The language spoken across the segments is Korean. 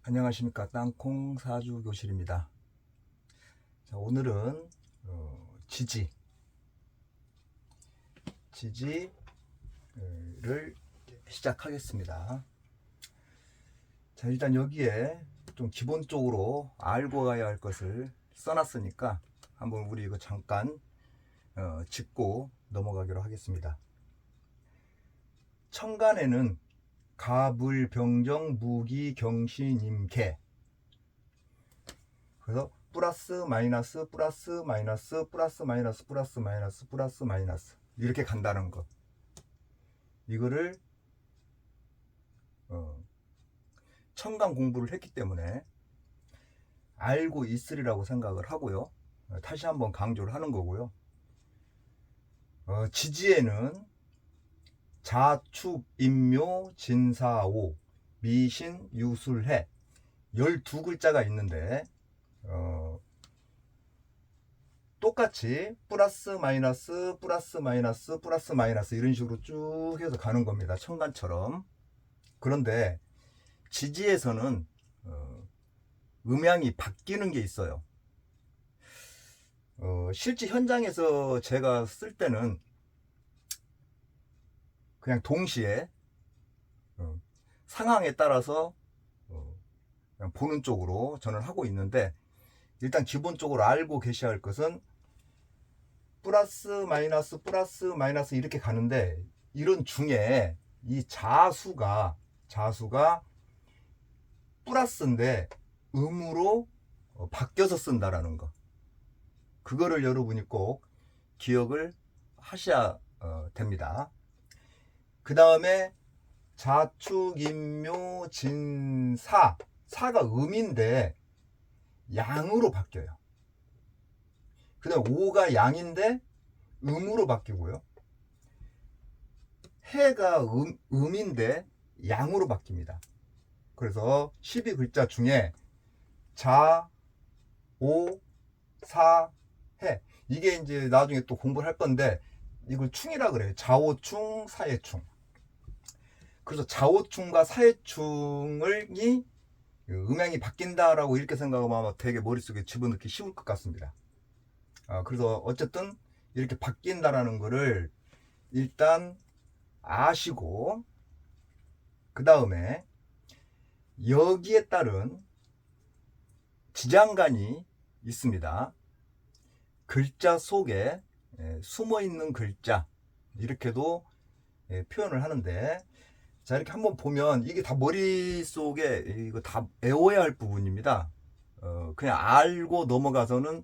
안녕하십니까. 땅콩 사주 교실입니다. 자, 오늘은 지지를 시작하겠습니다. 자, 일단 여기에 좀 기본적으로 알고 가야 할 것을 써놨으니까 한번 우리 이거 잠깐 짚고 넘어가기로 하겠습니다. 천간에는 가불병정 무기경신임계, 그래서 플러스 마이너스 플러스 마이너스 플러스 마이너스 플러스 마이너스 플러스 마이너스 이렇게 간다는 거, 이거를 천간 공부를 했기 때문에 알고 있으리라고 생각을 하고요. 다시 한번 강조를 하는 거고요. 지지에는 자축, 임묘, 진사오, 미신, 유술해 12글자가 있는데 똑같이 플러스 마이너스 플러스 마이너스 플러스 마이너스 이런 식으로 쭉 해서 가는 겁니다. 천간처럼. 그런데 지지에서는 음양이 바뀌는 게 있어요. 실제 현장에서 제가 쓸 때는 그냥 동시에 상황에 따라서 그냥 보는 쪽으로 저는 하고 있는데, 일단 기본적으로 알고 계셔야 할 것은 플러스 마이너스 이렇게 가는데, 이런 중에 이 자수가 플러스인데 음으로 바뀌어서 쓴다라는 거, 그거를 여러분이 꼭 기억을 하셔야 됩니다. 그 다음에 자축, 임묘, 진사, 사가 음인데 양으로 바뀌어요. 그 다음에 오가 양인데 음으로 바뀌고요. 해가 음인데 양으로 바뀝니다. 그래서 12글자 중에 자, 오, 사, 해, 이게 이제 나중에 또 공부를 할 건데 이걸 충이라 그래요. 자오충, 사해충. 그래서 자오충과 사해충이 음양이 바뀐다라고 이렇게 생각하면 아마 되게 머릿속에 집어넣기 쉬울 것 같습니다. 그래서 어쨌든 이렇게 바뀐다라는 거를 일단 아시고, 그 다음에 여기에 따른 지장간이 있습니다. 글자 속에 숨어있는 글자, 이렇게도 표현을 하는데, 자, 이렇게 한번 보면 이게 다 머릿속에 이거 다 외워야 할 부분입니다. 그냥 알고 넘어가서는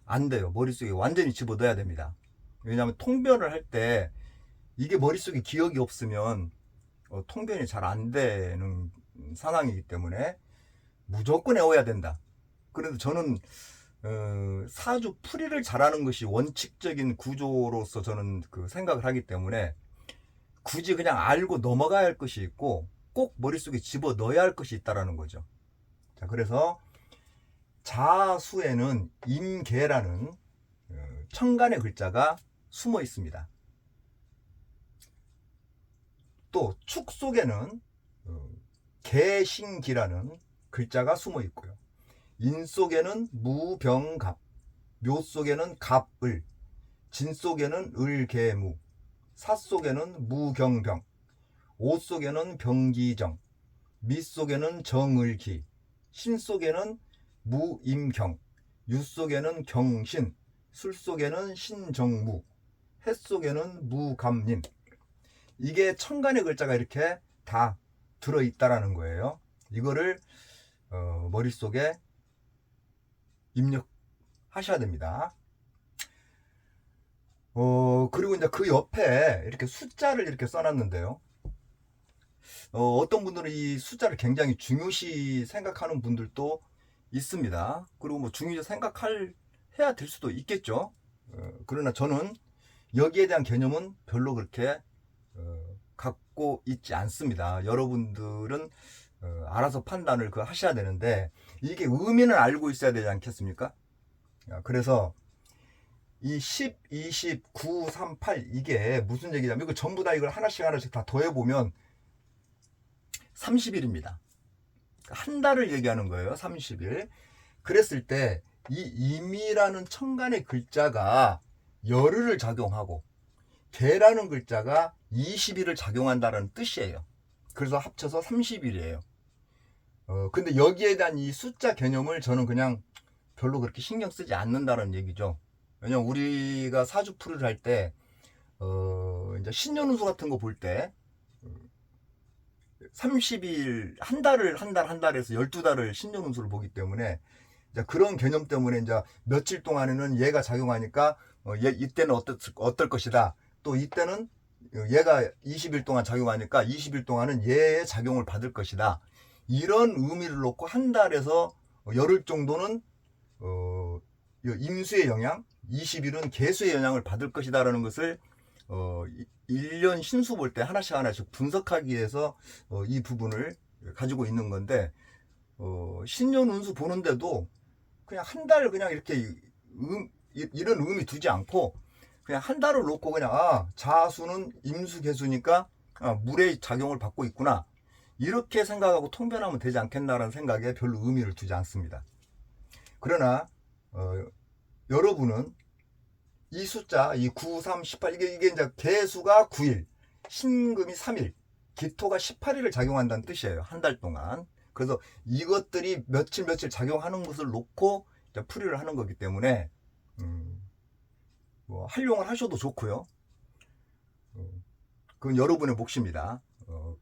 안 돼요. 머릿속에 완전히 집어넣어야 됩니다. 왜냐하면 통변을 할 때 이게 머릿속에 기억이 없으면 통변이 잘 안 되는 상황이기 때문에 무조건 외워야 된다. 그래도 저는 사주 풀이를 잘하는 것이 원칙적인 구조로서 저는 그 생각을 하기 때문에 굳이 그냥 알고 넘어가야 할 것이 있고 꼭 머릿속에 집어 넣어야 할 것이 있다라는 거죠. 자, 그래서 자수에는 임계라는 천간의 글자가 숨어 있습니다. 또 축 속에는 개신기라는 글자가 숨어 있고요. 인 속에는 무병갑, 묘 속에는 갑을, 진 속에는 을개무, 사 속에는 무경병, 오 속에는 병기정, 미 속에는 정을기, 신 속에는 무임경, 유 속에는 경신, 술 속에는 신정무, 해 속에는 무감님. 이게 천간의 글자가 이렇게 다 들어있다라는 거예요. 이거를 머릿속에 입력하셔야 됩니다. 그리고 이제 그 옆에 이렇게 숫자를 이렇게 써놨는데요. 어떤 분들은 이 숫자를 굉장히 중요시 생각하는 분들도 있습니다. 그리고 뭐 중요시 해야 될 수도 있겠죠. 그러나 저는 여기에 대한 개념은 별로 그렇게 갖고 있지 않습니다. 여러분들은 알아서 판단을 하셔야 되는데, 이게 의미는 알고 있어야 되지 않겠습니까? 그래서 이 10, 20, 9, 3, 8 이게 무슨 얘기냐면, 이거 전부 다 이걸 하나씩 다 더해보면 30일입니다. 한 달을 얘기하는 거예요. 30일. 그랬을 때 이 임이라는 천간의 글자가 열흘을 작용하고 개라는 글자가 20일을 작용한다는 뜻이에요. 그래서 합쳐서 30일이에요. 근데 여기에 대한 이 숫자 개념을 저는 그냥 별로 그렇게 신경 쓰지 않는다는 얘기죠. 왜냐면 우리가 사주풀이를 할 때, 이제 신년운수 같은 거 볼 때, 30일, 한 달에서 12달을 신년운수를 보기 때문에, 이제 그런 개념 때문에 이제 며칠 동안에는 얘가 작용하니까, 이때는 어떨 것이다. 또 이때는 얘가 20일 동안 작용하니까 20일 동안은 얘의 작용을 받을 것이다. 이런 의미를 놓고 한 달에서 열흘 정도는 임수의 영향, 20일은 개수의 영향을 받을 것이다라는 것을 1년 신수 볼 때 하나씩 분석하기 위해서 이 부분을 가지고 있는 건데, 신년 운수 보는데도 그냥 한 달 그냥 이렇게 이런 의미 두지 않고 그냥 한 달을 놓고 그냥 자수는 임수 개수니까 물의 작용을 받고 있구나, 이렇게 생각하고 통변하면 되지 않겠나라는 생각에 별로 의미를 두지 않습니다. 그러나 여러분은 이 숫자, 이 9, 3, 18, 이게 이제 개수가 9일, 신금이 3일, 기토가 18일을 작용한다는 뜻이에요. 한 달 동안. 그래서 이것들이 며칠 작용하는 것을 놓고 이제 풀이를 하는 거기 때문에 뭐 활용을 하셔도 좋고요. 그건 여러분의 몫입니다.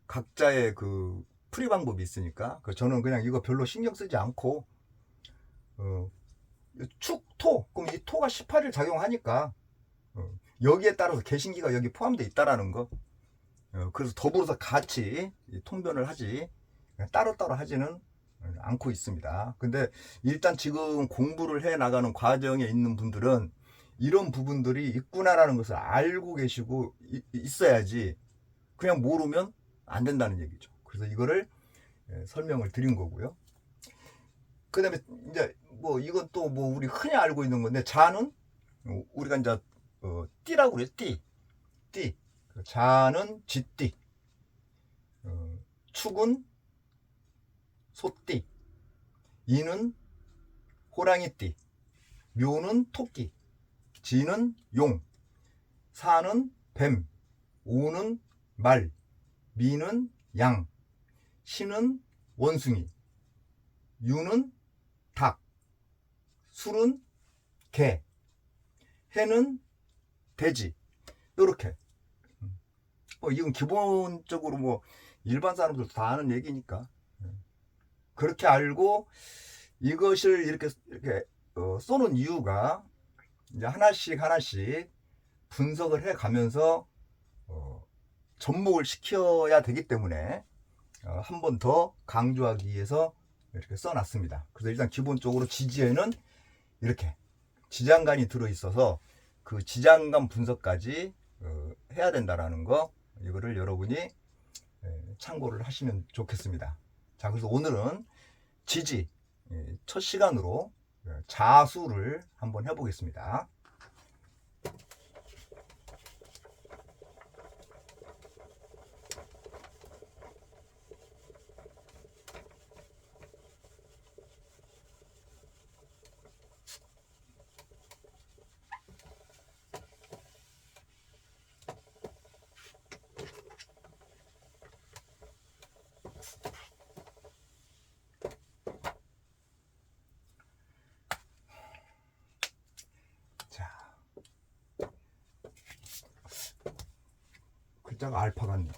각자의 그 풀이 방법이 있으니까. 저는 그냥 이거 별로 신경 쓰지 않고 축, 토, 그럼 이 토가 18일 작용하니까 여기에 따라서 개신기가 여기 포함되어 있다라는 거. 그래서 더불어서 같이 통변을 하지 따로따로 하지는 않고 있습니다. 근데 일단 지금 공부를 해 나가는 과정에 있는 분들은 이런 부분들이 있구나라는 것을 알고 계시고 있어야지, 그냥 모르면 안 된다는 얘기죠. 그래서 이거를 설명을 드린 거고요. 그 다음에 이제 뭐 이건 또 뭐 우리 흔히 알고 있는 건데, 자는 우리가 이제 띠라고 그래요. 띠. 자는 쥐띠, 축은 소띠, 이는 호랑이띠, 묘는 토끼, 지는 용, 사는 뱀, 오는 말, 미는 양, 신은 원숭이, 유는 닭, 술은 개, 해는 돼지. 요렇게. 이건 기본적으로 뭐 일반 사람들도 다 아는 얘기니까 그렇게 알고 이것을 이렇게 쏘는 이유가 이제 하나씩 분석을 해 가면서 접목을 시켜야 되기 때문에 한 번 더 강조하기 위해서 이렇게 써놨습니다. 그래서 일단 기본적으로 지지에는 이렇게 지장간이 들어있어서 그 지장간 분석까지 해야 된다라는 거, 이거를 여러분이 참고를 하시면 좋겠습니다. 자, 그래서 오늘은 지지 첫 시간으로 자수를 한번 해보겠습니다. 글자가 알파 같네.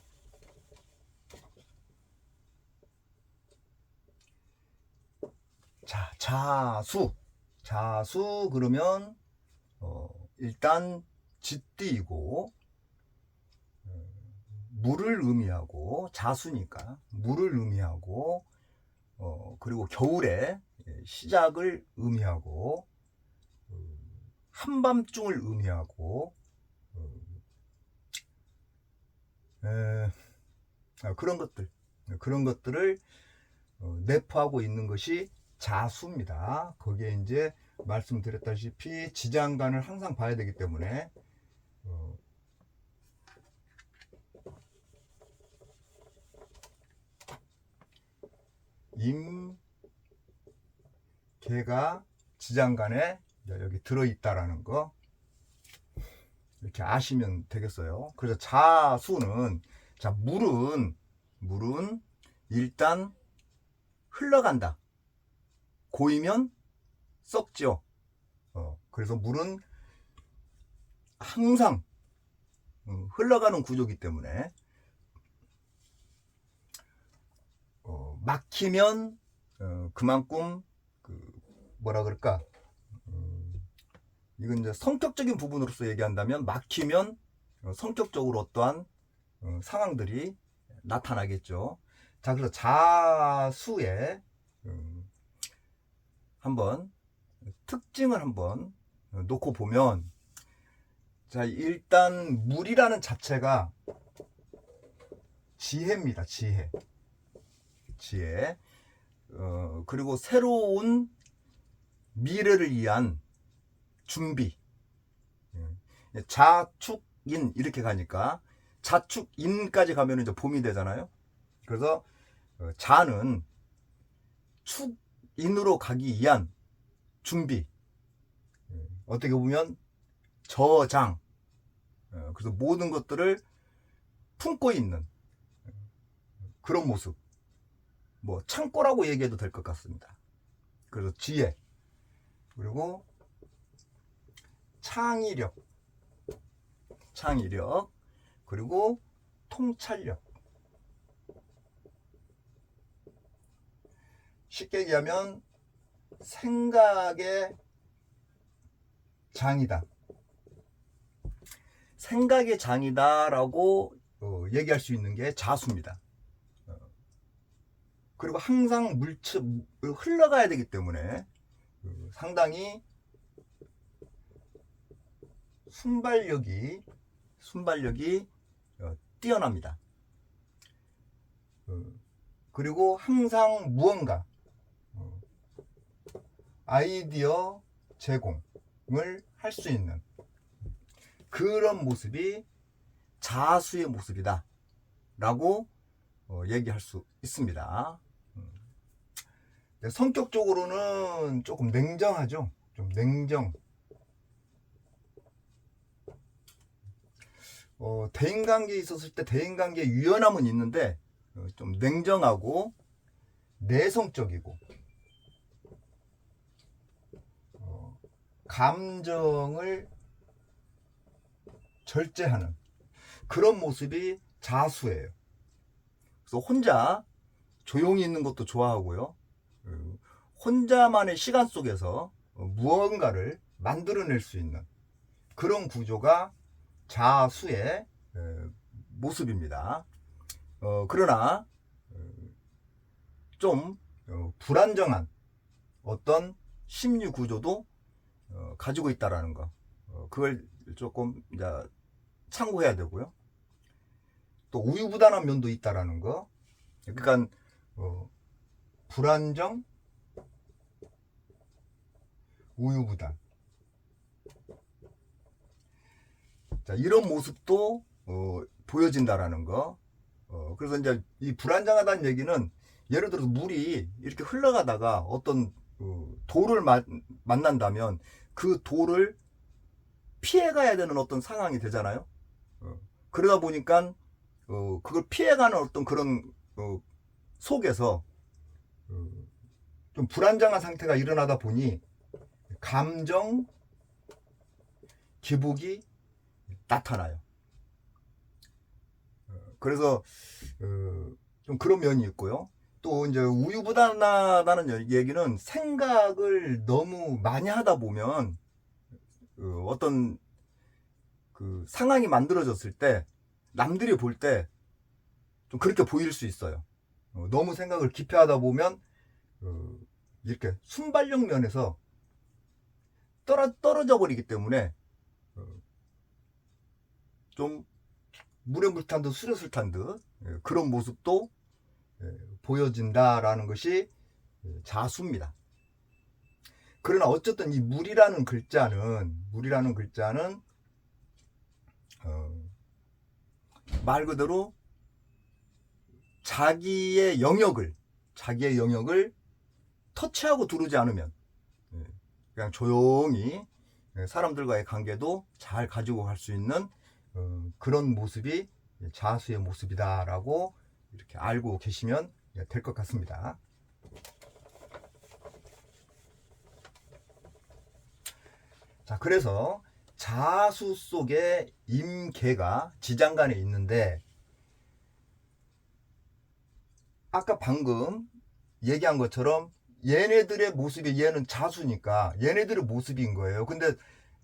자, 자수 그러면 일단 쥐띠이고 물을 의미하고, 자수니까 물을 의미하고, 그리고 겨울의 시작을 의미하고, 한밤중을 의미하고, 그런 것들을 내포하고 있는 것이 자수입니다. 거기에 이제 말씀드렸다시피 지장간을 항상 봐야 되기 때문에 임계가 지장간에 여기 들어있다라는 거 이렇게 아시면 되겠어요. 그래서 자수는, 자, 물은 일단 흘러간다. 고이면 썩죠. 그래서 물은 항상 흘러가는 구조이기 때문에 막히면 그만큼 뭐라 그럴까, 이건 이제 성격적인 부분으로서 얘기한다면 막히면 성격적으로 어떠한 상황들이 나타나겠죠. 자, 그래서 자수의 한번 특징을 한번 놓고 보면, 자, 일단 물이라는 자체가 지혜입니다. 지혜. 그리고 새로운 미래를 위한 준비. 자축인 이렇게 가니까 자축인까지 가면 이제 봄이 되잖아요. 그래서 자는 축인으로 가기 위한 준비. 어떻게 보면 저장. 그래서 모든 것들을 품고 있는 그런 모습. 뭐 창고라고 얘기해도 될 것 같습니다. 그래서 지혜, 그리고 창의력, 그리고 통찰력. 쉽게 얘기하면 생각의 장이다. 생각의 장이다라고 얘기할 수 있는 게 자수입니다. 그리고 항상 흘러가야 되기 때문에 상당히 순발력이 뛰어납니다. 그리고 항상 무언가 아이디어 제공을 할 수 있는 그런 모습이 자수의 모습이다 라고 얘기할 수 있습니다. 성격적으로는 조금 냉정하죠. 좀 냉정. 대인관계에 있었을 때 대인관계의 유연함은 있는데 좀 냉정하고 내성적이고 감정을 절제하는 그런 모습이 자수예요. 그래서 혼자 조용히 있는 것도 좋아하고요. 혼자만의 시간 속에서 무언가를 만들어낼 수 있는 그런 구조가 자수의 모습입니다. 그러나 좀 불안정한 어떤 심리 구조도 가지고 있다라는 거, 그걸 조금 이제 참고해야 되고요. 또 우유부단한 면도 있다라는 거. 그러니까 불안정, 우유부단. 자, 이런 모습도 보여진다라는 거. 그래서 이제 이 불안정하다는 얘기는 예를 들어서 물이 이렇게 흘러가다가 어떤 돌을 만난다면 그 돌을 피해가야 되는 어떤 상황이 되잖아요. 그러다 보니까 그걸 피해가는 어떤 그런 속에서 좀 불안정한 상태가 일어나다 보니 감정 기복이 나타나요. 그래서 좀 그런 면이 있고요. 또 이제 우유부단하다는 얘기는 생각을 너무 많이 하다 보면 어떤 그 상황이 만들어졌을 때 남들이 볼 때 좀 그렇게 보일 수 있어요. 너무 생각을 깊이 하다 보면 이렇게 순발력 면에서 떨어져 버리기 때문에 좀 물에 물 탄 듯 술에 술 탄 듯 그런 모습도 보여진다라는 것이 자수입니다. 그러나 어쨌든 이 물이라는 글자는 말 그대로 자기의 영역을 자기의 영역을 터치하고 두르지 않으면 그냥 조용히 사람들과의 관계도 잘 가지고 갈 수 있는 그런 모습이 자아수의 모습이다라고 이렇게 알고 계시면 될 것 같습니다. 자, 그래서 자아수 속에 임계가 지장간에 있는데, 아까 방금 얘기한 것처럼 얘네들의 모습이, 얘는 자수니까 얘네들의 모습인 거예요. 근데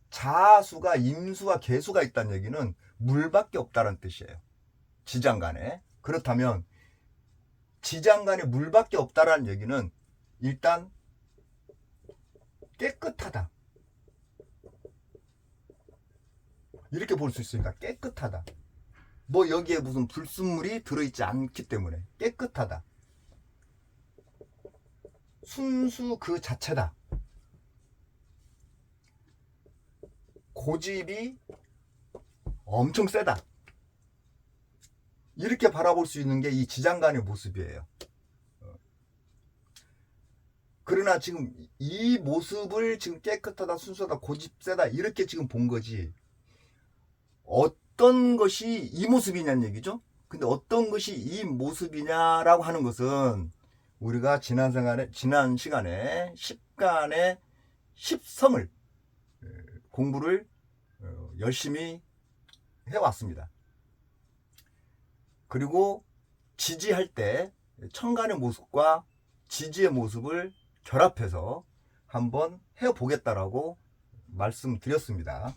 자수가 임수와 계수가 있다는 얘기는 물밖에 없다는 뜻이에요. 지장간에. 그렇다면 지장간에 물밖에 없다라는 얘기는 일단 깨끗하다, 이렇게 볼 수 있으니까 깨끗하다. 뭐 여기에 무슨 불순물이 들어있지 않기 때문에 깨끗하다. 순수 그 자체다. 고집이 엄청 세다. 이렇게 바라볼 수 있는 게 이 지장간의 모습이에요. 그러나 지금 이 모습을 지금 깨끗하다, 순수하다, 고집 세다 이렇게 지금 본 거지, 어떤 것이 이 모습이냐는 얘기죠. 근데 어떤 것이 이 모습이냐라고 하는 것은 우리가 지난 시간에 10간의 10성을 공부를 열심히 해왔습니다. 그리고 지지할 때 천간의 모습과 지지의 모습을 결합해서 한번 해보겠다라고 말씀드렸습니다.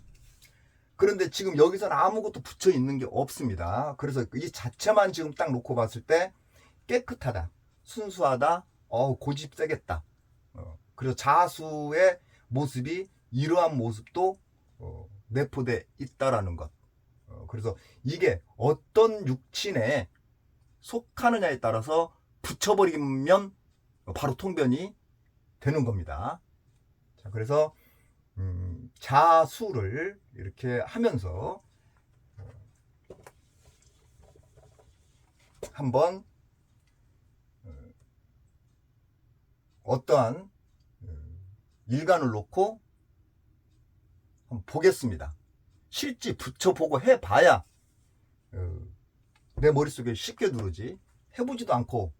그런데 지금 여기서는 아무것도 붙여 있는 게 없습니다. 그래서 이 자체만 지금 딱 놓고 봤을 때 깨끗하다, 순수하다, 고집 세겠다. 그래서 자수의 모습이 이러한 모습도 내포돼 있다라는 것. 그래서 이게 어떤 육친에 속하느냐에 따라서 붙여버리면 바로 통변이 되는 겁니다. 자, 그래서 자수를 이렇게 하면서 한번 어떠한 일간을 놓고 한번 보겠습니다. 실제 붙여보고 해봐야 내 머릿속에 쉽게 들어오지, 해보지도 않고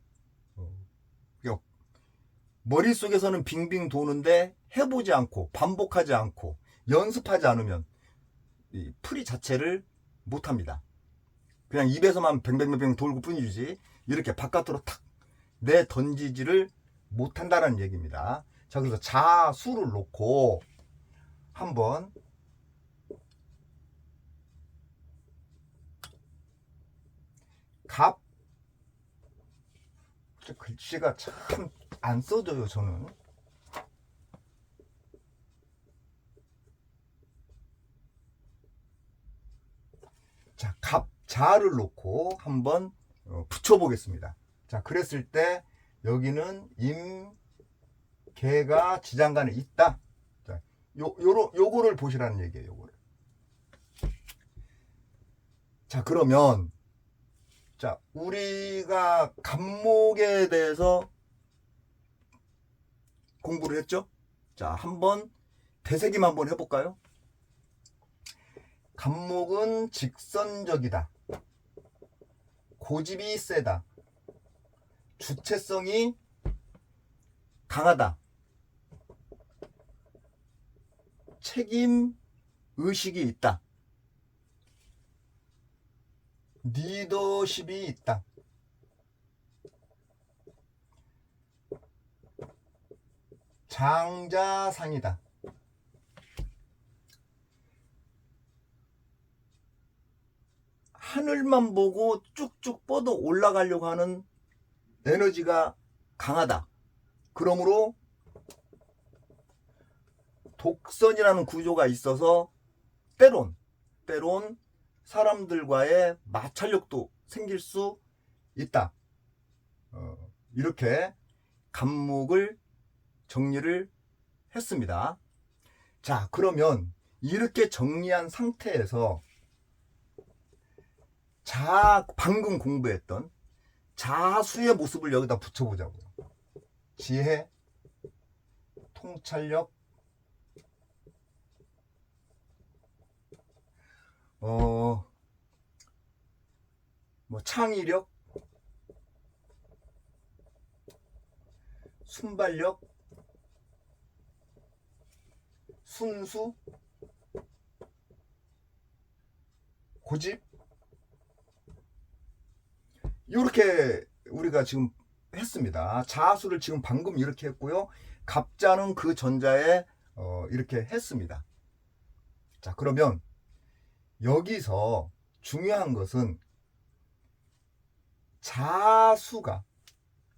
머릿속에서는 빙빙 도는데 해보지 않고 반복하지 않고 연습하지 않으면 이 풀이 자체를 못합니다. 그냥 입에서만 뱅뱅뱅뱅 돌고 뿐이지 이렇게 바깥으로 탁 내 던지지를 못한다는 얘기입니다. 자, 그래서 자수를 놓고 한번 글씨가 참 안 써져요, 저는. 자, 갑자를 놓고 한번 붙여보겠습니다. 자, 그랬을 때 여기는 임계가 지장간에 있다. 자, 요거를 보시라는 얘기예요, 요거를. 자, 그러면 자, 우리가 갑목에 대해서 공부를 했죠? 자, 한번 되새김 한번 해볼까요? 갑목은 직선적이다, 고집이 세다, 주체성이 강하다, 책임 의식이 있다, 리더십이 있다, 장자상이다. 하늘만 보고 쭉쭉 뻗어 올라가려고 하는 에너지가 강하다. 그러므로 독선이라는 구조가 있어서 때론 사람들과의 마찰력도 생길 수 있다. 이렇게 갑목을 정리를 했습니다. 자, 그러면 이렇게 정리한 상태에서 방금 공부했던 자수의 모습을 여기다 붙여보자고요. 지혜, 통찰력, 뭐 창의력, 순발력, 순수, 고집, 이렇게 우리가 지금 했습니다. 자수를 지금 방금 이렇게 했고요. 갑자는 그 전자에 이렇게 했습니다. 자, 그러면 여기서 중요한 것은 자수가,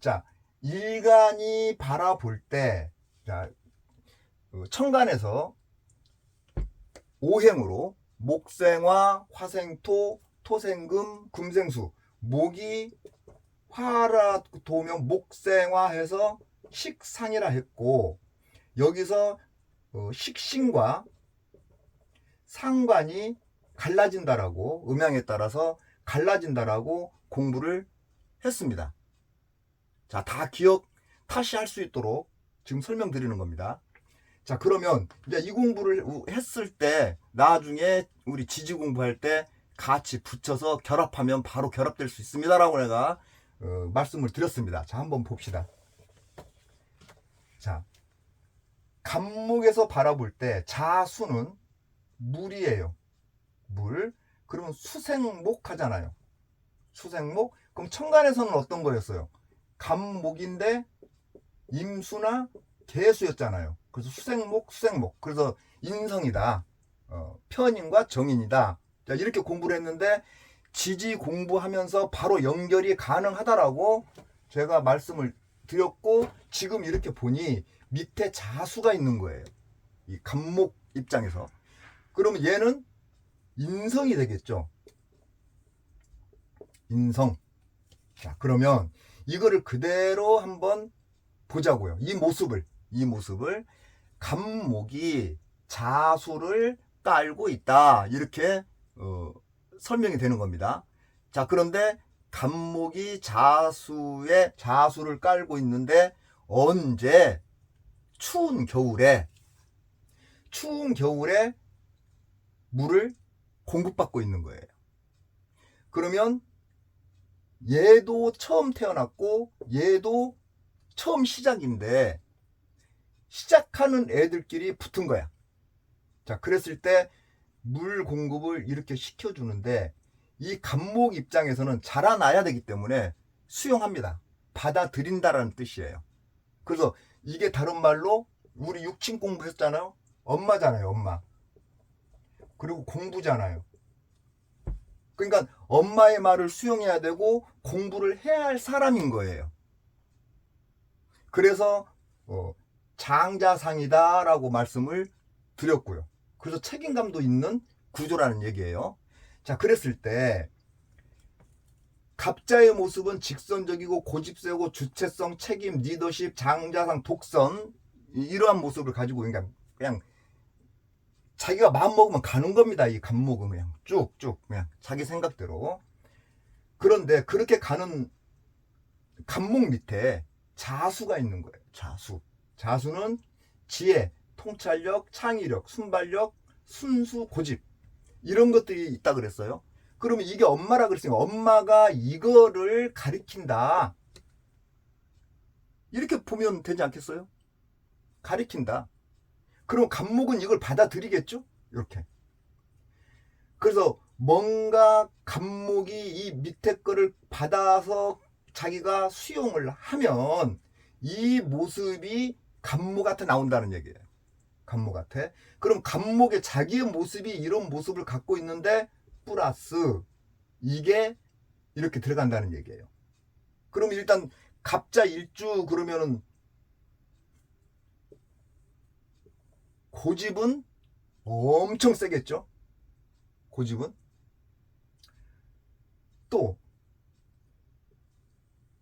자, 일간이 바라볼 때, 자, 천간에서 오행으로 목생화, 화생토, 토생금, 금생수, 목이 화라 도면 목생화해서 식상이라 했고, 여기서 식신과 상관이 갈라진다라고, 음양에 따라서 갈라진다라고 공부를 했습니다. 자, 다 기억 다시 할 수 있도록 지금 설명드리는 겁니다. 자, 그러면 이제 이 공부를 했을 때 나중에 우리 지지 공부할 때 같이 붙여서 결합하면 바로 결합될 수 있습니다 라고 내가 말씀을 드렸습니다. 자, 한번 봅시다. 자, 간목에서 바라볼 때 자수는 물이에요. 물. 그러면 수생목 하잖아요. 수생목. 그럼 천간에서는 어떤 거였어요? 간목인데 임수나 개수였잖아요. 그래서 수생목, 수생목. 그래서 인성이다. 편인과 정인이다. 자, 이렇게 공부를 했는데 지지 공부하면서 바로 연결이 가능하다라고 제가 말씀을 드렸고, 지금 이렇게 보니 밑에 자수가 있는 거예요. 이 간목 입장에서. 그러면 얘는 인성이 되겠죠. 인성. 자, 그러면 이거를 그대로 한번 보자고요. 이 모습을 간목이 자수를 깔고 있다. 이렇게 설명이 되는 겁니다. 자, 그런데 간목이 자수를 깔고 있는데 언제? 추운 겨울에 물을 공급받고 있는 거예요. 그러면 얘도 처음 태어났고 얘도 처음 시작인데 시작하는 애들끼리 붙은 거야. 자, 그랬을 때 물 공급을 이렇게 시켜주는데 이 간목 입장에서는 자라나야 되기 때문에 수용합니다. 받아들인다라는 뜻이에요. 그래서 이게 다른 말로 우리 육친 공부했잖아요. 엄마잖아요, 엄마. 그리고 공부잖아요. 그러니까 엄마의 말을 수용해야 되고 공부를 해야 할 사람인 거예요. 그래서 장자상이다라고 말씀을 드렸고요. 그래서 책임감도 있는 구조라는 얘기예요. 자, 그랬을 때 갑자의 모습은 직선적이고 고집세고 주체성, 책임, 리더십, 장자상, 독선, 이러한 모습을 가지고 그냥 자기가 마음 먹으면 가는 겁니다. 이 간목은 그냥 쭉쭉 그냥 자기 생각대로. 그런데 그렇게 가는 간목 밑에 자수가 있는 거예요. 자수는 지혜, 통찰력, 창의력, 순발력, 순수, 고집, 이런 것들이 있다 그랬어요. 그러면 이게 엄마라 그랬으니까 엄마가 이거를 가리킨다. 이렇게 보면 되지 않겠어요? 가리킨다. 그럼 간목은 이걸 받아들이겠죠? 이렇게. 그래서 뭔가 간목이 이 밑에 거를 받아서 자기가 수용을 하면 이 모습이 간목한테 나온다는 얘기예요. 간목한테. 그럼 간목의 자기의 모습이 이런 모습을 갖고 있는데 플러스 이게 이렇게 들어간다는 얘기예요. 그럼 일단 갑자 일주 그러면은 고집은 엄청 세겠죠. 고집은 또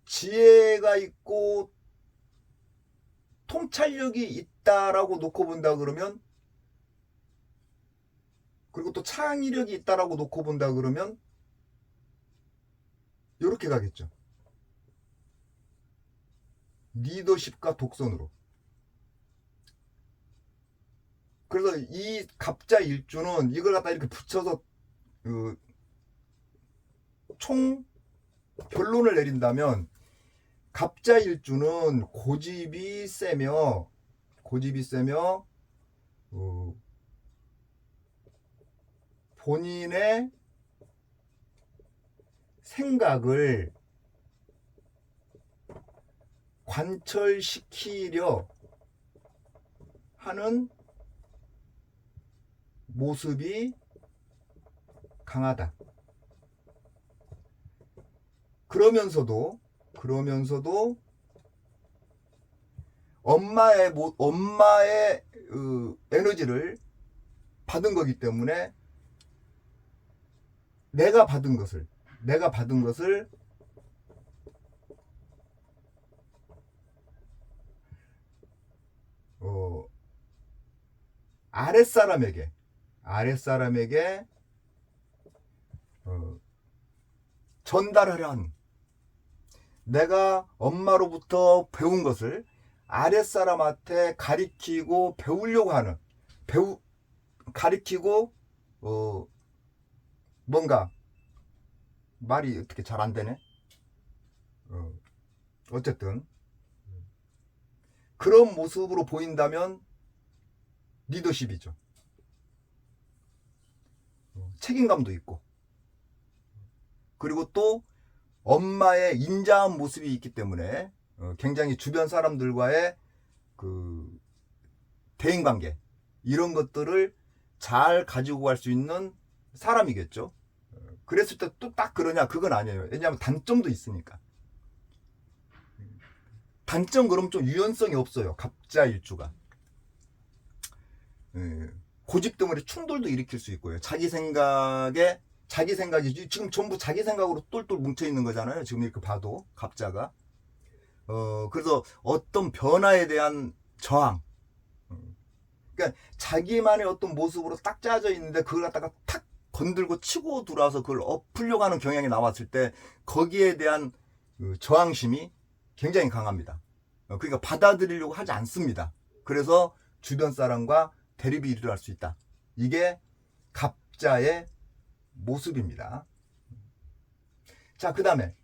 지혜가 있고 통찰력이 있다라고 놓고 본다 그러면, 그리고 또 창의력이 있다라고 놓고 본다 그러면 이렇게 가겠죠. 리더십과 독선으로. 그래서 이 갑자 일주는 이걸 갖다 이렇게 붙여서 총 결론을 내린다면, 갑자 일주는 고집이 세며 본인의 생각을 관철시키려 하는 모습이 강하다. 그러면서도 엄마의 에너지를 받은 거기 때문에 내가 받은 것을 아랫사람에게 전달하려는, 내가 엄마로부터 배운 것을 아랫사람한테 가리키고 배우려고 하는, 가리키고 뭔가 말이 어떻게 잘 안 되네. 어쨌든 그런 모습으로 보인다면 리더십이죠. 책임감도 있고, 그리고 또 엄마의 인자한 모습이 있기 때문에 굉장히 주변 사람들과의 그 대인관계, 이런 것들을 잘 가지고 갈 수 있는 사람이겠죠. 그랬을 때 또 딱 그러냐, 그건 아니에요. 왜냐하면 단점도 있으니까. 단점, 그럼 좀 유연성이 없어요, 갑자 일주가. 고집 때문에 충돌도 일으킬 수 있고요. 자기 생각이 지금 전부 자기 생각으로 똘똘 뭉쳐 있는 거잖아요, 지금 이렇게 봐도 갑자가. 그래서 어떤 변화에 대한 저항, 그러니까 자기만의 어떤 모습으로 딱 짜져 있는데 그걸 갖다가 탁 건들고 치고 들어와서 그걸 엎으려고 하는 경향이 나왔을 때 거기에 대한 저항심이 굉장히 강합니다. 그러니까 받아들이려고 하지 않습니다. 그래서 주변 사람과 대립이 일어날 수 있다. 이게 갑자의 모습입니다. 자, 그 다음에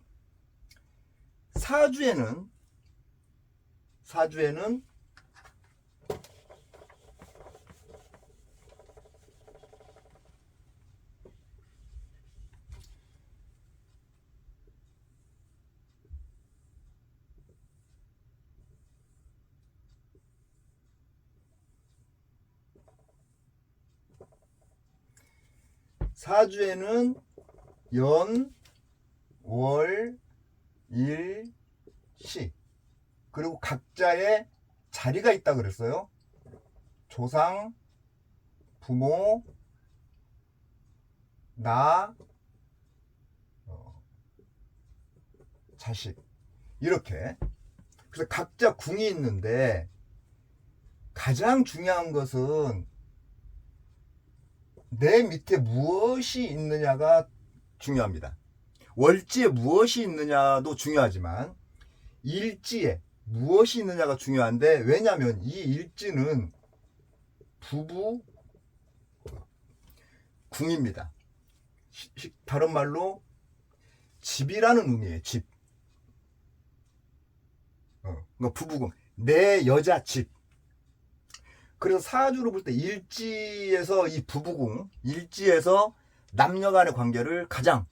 사주에는 연, 월, 일, 시, 그리고 각자의 자리가 있다 그랬어요. 조상, 부모, 나, 자식, 이렇게. 그래서 각자 궁이 있는데 가장 중요한 것은 내 밑에 무엇이 있느냐가 중요합니다. 월지에 무엇이 있느냐도 중요하지만 일지에 무엇이 있느냐가 중요한데, 왜냐하면 이 일지는 부부 궁입니다. 다른 말로 집이라는 의미예요. 집. 그러니까 부부궁, 내 여자 집. 그래서 사주로 볼 때 일지에서 이 부부궁, 일지에서 남녀 간의 관계를 가장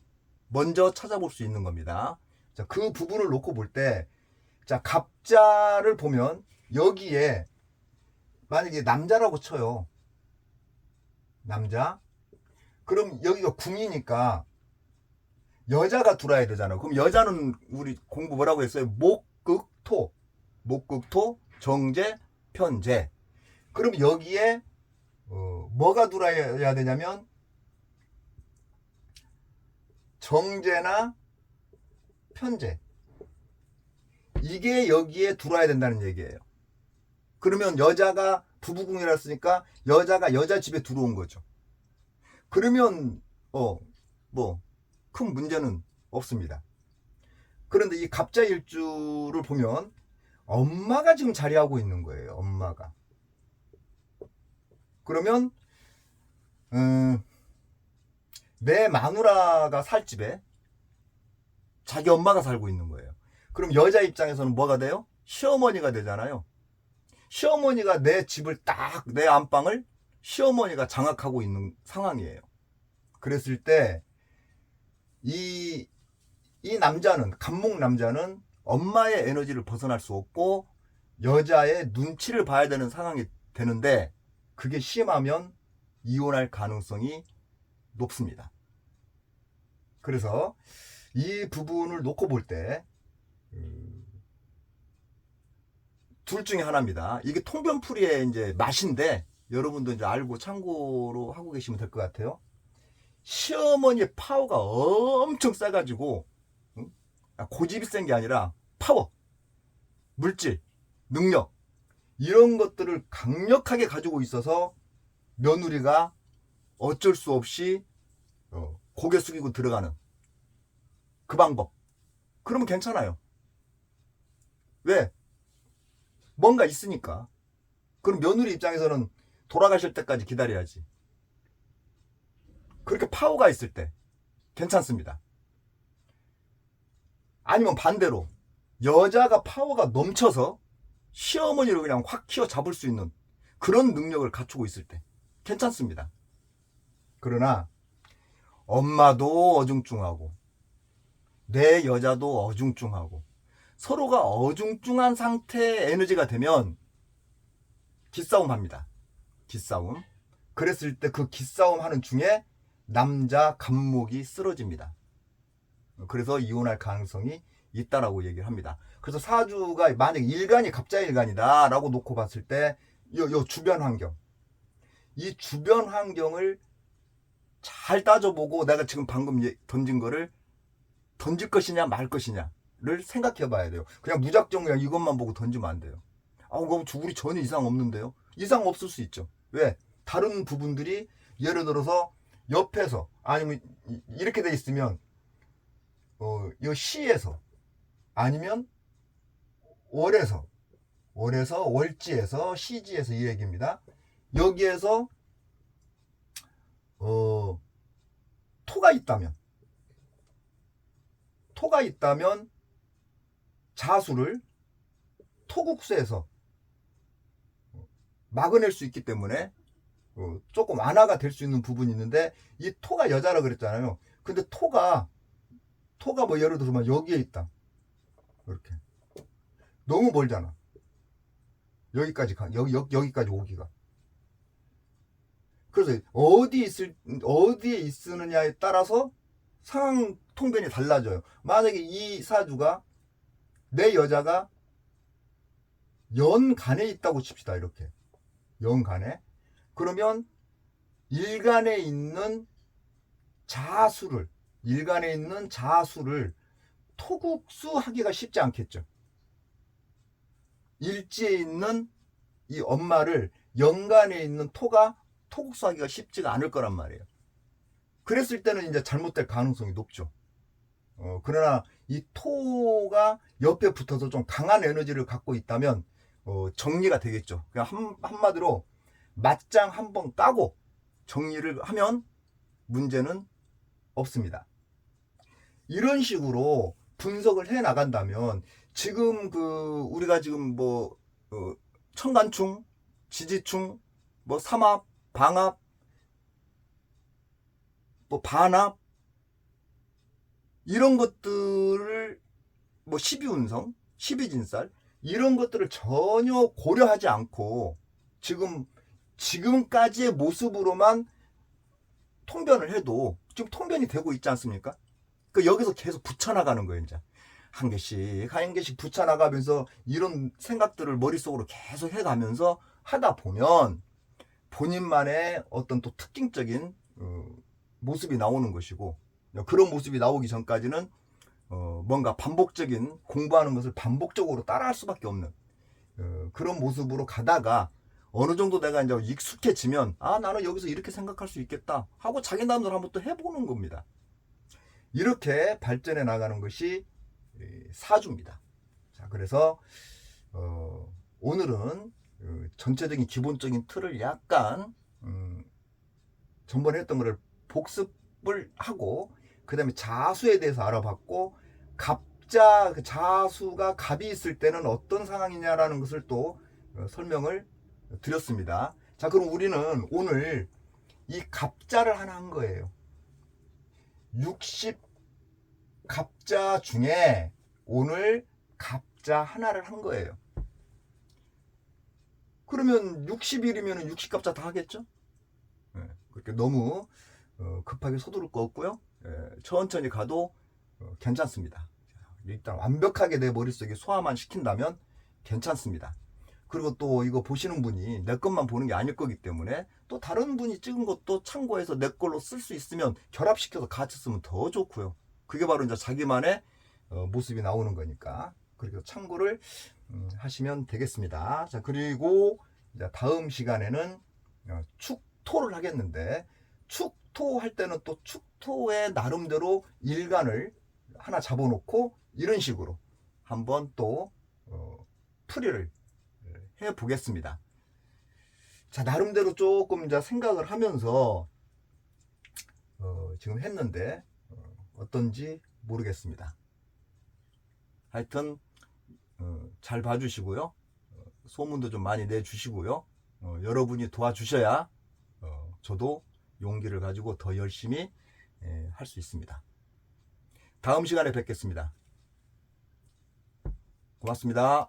먼저 찾아볼 수 있는 겁니다. 자, 그 부분을 놓고 볼 때, 자, 갑자를 보면 여기에 만약에 남자라고 쳐요. 남자. 그럼 여기가 궁이니까 여자가 들어와야 되잖아요. 그럼 여자는 우리 공부 뭐라고 했어요? 목극토, 정제, 편제. 그럼 여기에 뭐가 들어와야 되냐면 정제나 편제, 이게 여기에 들어와야 된다는 얘기예요. 그러면 여자가 부부궁이라 했으니까 여자가 여자 집에 들어온 거죠. 그러면 뭐 큰 문제는 없습니다. 그런데 이 갑자일주를 보면 엄마가 지금 자리하고 있는 거예요. 엄마가. 그러면 내 마누라가 살 집에 자기 엄마가 살고 있는 거예요. 그럼 여자 입장에서는 뭐가 돼요? 시어머니가 되잖아요. 시어머니가 내 집을 딱, 내 안방을 시어머니가 장악하고 있는 상황이에요. 그랬을 때 이 남자는, 간목 남자는 엄마의 에너지를 벗어날 수 없고 여자의 눈치를 봐야 되는 상황이 되는데, 그게 심하면 이혼할 가능성이 높습니다. 그래서 이 부분을 놓고 볼 때 둘 중에 하나입니다. 이게 통변풀이의 이제 맛인데 여러분도 이제 알고 참고로 하고 계시면 될 것 같아요. 시어머니의 파워가 엄청 세가지고, 고집이 센 게 아니라 파워, 물질, 능력, 이런 것들을 강력하게 가지고 있어서 며느리가 어쩔 수 없이 고개 숙이고 들어가는 그 방법. 그러면 괜찮아요. 왜? 뭔가 있으니까. 그럼 며느리 입장에서는 돌아가실 때까지 기다려야지. 그렇게 파워가 있을 때 괜찮습니다. 아니면 반대로 여자가 파워가 넘쳐서 시어머니를 그냥 확 키워 잡을 수 있는 그런 능력을 갖추고 있을 때 괜찮습니다. 그러나 엄마도 어중중하고 내 여자도 어중중하고 서로가 어중중한 상태의 에너지가 되면 기싸움 합니다. 기싸움. 그랬을 때 그 기싸움 하는 중에 남자 간목이 쓰러집니다. 그래서 이혼할 가능성이 있다라고 얘기를 합니다. 그래서 사주가 만약 일간이 갑자일간이다 라고 놓고 봤을 때 요 주변 환경, 이 주변 환경을 잘 따져보고 내가 지금 방금 던진 거를 던질 것이냐 말 것이냐를 생각해 봐야 돼요. 그냥 무작정 그냥 이것만 보고 던지면 안 돼요. 그럼 우리 전혀 이상 없는데요? 이상 없을 수 있죠. 왜? 다른 부분들이 예를 들어서 옆에서 아니면 이렇게 돼 있으면 이 시에서 아니면 월에서 월지에서 시지에서 이 얘기입니다. 여기에서 토가 있다면 자수를 토국수에서 막아낼 수 있기 때문에 조금 완화가 될 수 있는 부분이 있는데, 이 토가 여자라 그랬잖아요. 근데 토가 뭐 예를 들어서 여기에 있다. 이렇게 너무 멀잖아. 여기까지 여기까지 오기가. 그래서 어디에 있으느냐에 따라서 상황 통변이 달라져요. 만약에 이 사주가 내 여자가 연간에 있다고 칩시다. 이렇게 연간에. 그러면 일간에 있는 자수를 토국수 하기가 쉽지 않겠죠. 일지에 있는 이 엄마를 연간에 있는 토가 토국수 하기가 쉽지가 않을 거란 말이에요. 그랬을 때는 이제 잘못될 가능성이 높죠. 그러나 이 토가 옆에 붙어서 좀 강한 에너지를 갖고 있다면 정리가 되겠죠. 그냥 한마디로 맞짱 한번 까고 정리를 하면 문제는 없습니다. 이런 식으로 분석을 해 나간다면 지금 우리가 지금 천간충, 지지충, 삼합, 방합, 반합, 이런 것들을 12운성, 12진살 이런 것들을 전혀 고려하지 않고 지금까지의 모습으로만 통변을 해도 지금 통변이 되고 있지 않습니까? 여기서 계속 붙여나가는 거예요. 이제 한 개씩 붙여나가면서 이런 생각들을 머릿속으로 계속 해가면서 하다 보면 본인만의 어떤 또 특징적인 모습이 나오는 것이고, 그런 모습이 나오기 전까지는 뭔가 반복적인 공부하는 것을 반복적으로 따라할 수밖에 없는 그런 모습으로 가다가 어느 정도 내가 이제 익숙해지면 나는 여기서 이렇게 생각할 수 있겠다 하고 자기 나름대로 한번 또 해보는 겁니다. 이렇게 발전해 나가는 것이 사주입니다. 자, 그래서 오늘은 전체적인 기본적인 틀을 약간 전번에 했던 거를 복습을 하고, 그 다음에 자수에 대해서 알아봤고, 갑자, 그 자수가 갑이 있을 때는 어떤 상황이냐라는 것을 또 설명을 드렸습니다. 자, 그럼 우리는 오늘 이 갑자를 하나 한 거예요. 60 갑자 중에 오늘 갑자 하나를 한 거예요. 그러면 60일이면 60갑자 다 하겠죠? 그렇게 너무 급하게 서두를 거 없고요. 천천히 가도 괜찮습니다. 일단 완벽하게 내 머릿속에 소화만 시킨다면 괜찮습니다. 그리고 또 이거 보시는 분이 내 것만 보는 게 아닐 거기 때문에 또 다른 분이 찍은 것도 참고해서 내 걸로 쓸 수 있으면 결합시켜서 같이 쓰면 더 좋고요. 그게 바로 이제 자기만의 모습이 나오는 거니까 그렇게 참고를 하시면 되겠습니다. 자, 그리고 이제 다음 시간에는 축토를 하겠는데, 축토할 때는 또 축토의 나름대로 일간을 하나 잡아놓고 이런 식으로 한번 또 풀이를 해 보겠습니다. 자, 나름대로 조금 이제 생각을 하면서 지금 했는데 어떤지 모르겠습니다. 하여튼 잘 봐주시고요. 소문도 좀 많이 내주시고요. 여러분이 도와주셔야 저도 용기를 가지고 더 열심히 할 수 있습니다. 다음 시간에 뵙겠습니다. 고맙습니다.